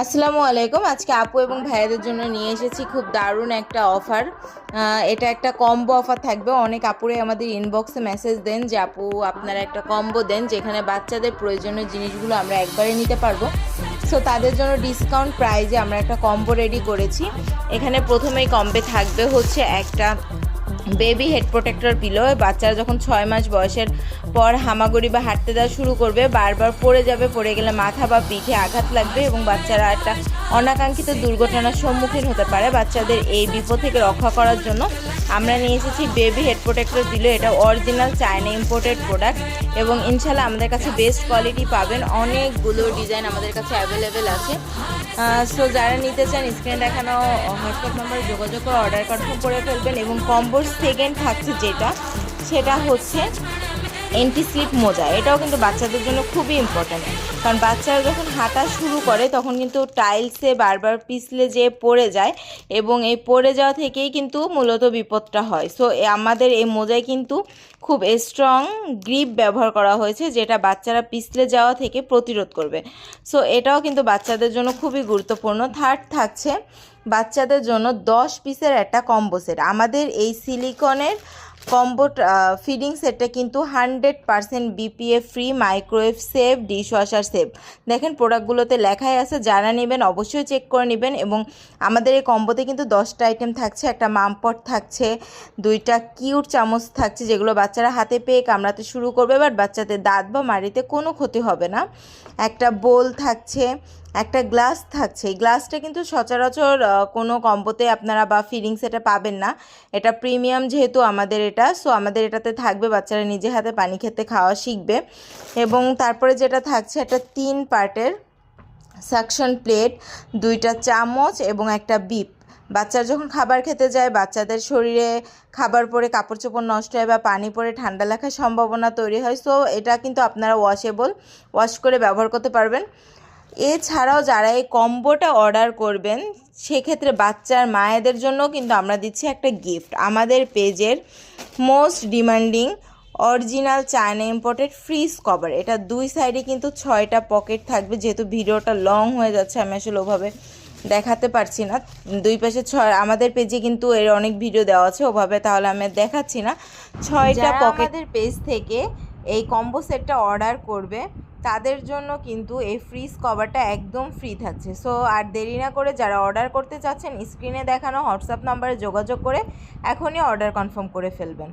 আসসালামু আলাইকুম। আজকে আপু এবং ভাইয়াদের জন্য নিয়ে এসেছি খুব দারুণ একটা অফার। এটা একটা কম্বো অফার থাকবে। অনেক আপুরে আমাদের ইনবক্সে মেসেজ দেন যে আপু আপনারা একটা কম্বো দেন যেখানে বাচ্চাদের প্রয়োজনীয় জিনিসগুলো আমরা একবারে নিতে পারবো। সো তাদের জন্য ডিসকাউন্ট প্রাইজে আমরা একটা কম্বো রেডি করেছি। এখানে প্রথমেই কম্বে থাকবে হচ্ছে একটা বেবি হেড প্রোটেক্টর পিলো। বাচ্চারা যখন 6 মাস বয়সের পর হামাগুড়ি বা হাঁটতে দেওয়া শুরু করবে, বারবার পড়ে যাবে, পড়ে গেলে মাথা বা পিঠে আঘাত লাগবে এবং বাচ্চারা একটা অনাকাঙ্ক্ষিত দুর্ঘটনার সম্মুখীন হতে পারে। বাচ্চাদের এই বিপদ থেকে রক্ষা করার জন্য আমরা নিয়ে এসেছি বেবি হেড প্রোটেক্টর পিলো। এটা অরিজিনাল চায়না ইম্পোর্টেড প্রোডাক্ট এবং ইনশাল্লাহ আমাদের কাছে বেস্ট কোয়ালিটি পাবেন। অনেকগুলো ডিজাইন আমাদের কাছে অ্যাভেলেবেল আছে। সো যারা নিতে চান স্ক্রিনে দেখানো হোয়াটসঅ্যাপ নাম্বারে যোগাযোগ করে অর্ডার কনফার্ম করে ফেলবেন। এবং কম্বোর সেকেন্ড থাকছে সেটা হচ্ছে এন্টি স্লিপ মোজা। এটাও কিন্তু বাচ্চাদের জন্য খুবই ইম্পর্ট্যান্ট, কারণ বাচ্চারা যখন হাঁটা শুরু করে তখন কিন্তু টাইলসে বারবার পিছলে যেয়ে পড়ে যায় এবং এই পড়ে যাওয়া থেকেই কিন্তু মূলত বিপদটা হয়। সো আমাদের এই মোজায় কিন্তু খুব স্ট্রং গ্রিপ ব্যবহার করা হয়েছে, যেটা বাচ্চারা পিছলে যাওয়া থেকে প্রতিরোধ করবে। সো এটাও কিন্তু বাচ্চাদের জন্য খুবই গুরুত্বপূর্ণ। থার্ড থাকছে বাচ্চাদের জন্য 10 পিসের একটা কম্বো সেট। আমাদের এই সিলিকনের কম্বো ফিডিং সেটটা কিন্তু 100% BPA free, microwave safe, dishwasher safe. দেখেন প্রোডাক্টগুলোতে লেখাই আছে, যারা নেবেন অবশ্যই চেক করে নেবেন। এবং আমাদের এই কম্বোতে কিন্তু 10টা আইটেম থাকছে। একটা মামপট থাকছে, 2টা কিউট চামচ থাকছে যেগুলো বাচ্চারা হাতে পেয়ে কামড়াতে শুরু করবে, বাট বাচ্চাদের দাঁত বা মাড়িতে কোনো ক্ষতি হবে না। একটা বোল থাকছে, একটা গ্লাস থাকছে। এই গ্লাসটা কিন্তু সচরাচর কোনো কম্বোতে আপনারা বা ফিডিং সেটে পাবেন না। এটা প্রিমিয়াম যেহেতু আমাদের এটা, সো আমাদের এটাতে থাকবে বাচ্চারা নিজে হাতে পানি খেতে খাওয়া শিখবে। এবং তারপরে যেটা থাকছে একটা 3 পার্টের সাকশন প্লেট, 2টা চামচ এবং একটা বিপ। বাচ্চারা যখন খাবার খেতে যায়, বাচ্চাদের শরীরে খাবার পরে কাপড় চোপড় নষ্ট হয় বা পানি পরে ঠান্ডা লাগার সম্ভাবনা তৈরি হয়। সো এটা কিন্তু আপনারা ওয়াশ করে ব্যবহার করতে পারবেন। এছাড়াও যারা এই কম্বোটা অর্ডার করবেন সেক্ষেত্রে বাচ্চার মায়েদের জন্য কিন্তু আমরা দিচ্ছি একটা গিফট। আমাদের পেজের most demanding original China imported fridge cover. এটা 2 সাইডে কিন্তু 6টা পকেট থাকবে। যেহেতু ভিডিওটা লং হয়ে যাচ্ছে আমি আসলে ওভাবে দেখাতে পারছি না। 2 পাশে 6, আমাদের পেজে কিন্তু এর অনেক ভিডিও দেওয়া আছে ওভাবে, তাহলে আমি দেখাচ্ছি না। 6টা পকেট। আমাদের পেজ থেকে এই কম্বো সেটটা অর্ডার করবে তাদের জন্য কিন্তু এই ফ্রিজ কভারটা একদম ফ্রি থাকছে। সো আর দেরি না করে যারা অর্ডার করতে চাচ্ছেন স্ক্রিনে দেখানো হোয়াটসঅ্যাপ নাম্বারে যোগাযোগ করে এখনই অর্ডার কনফার্ম করে ফেলবেন।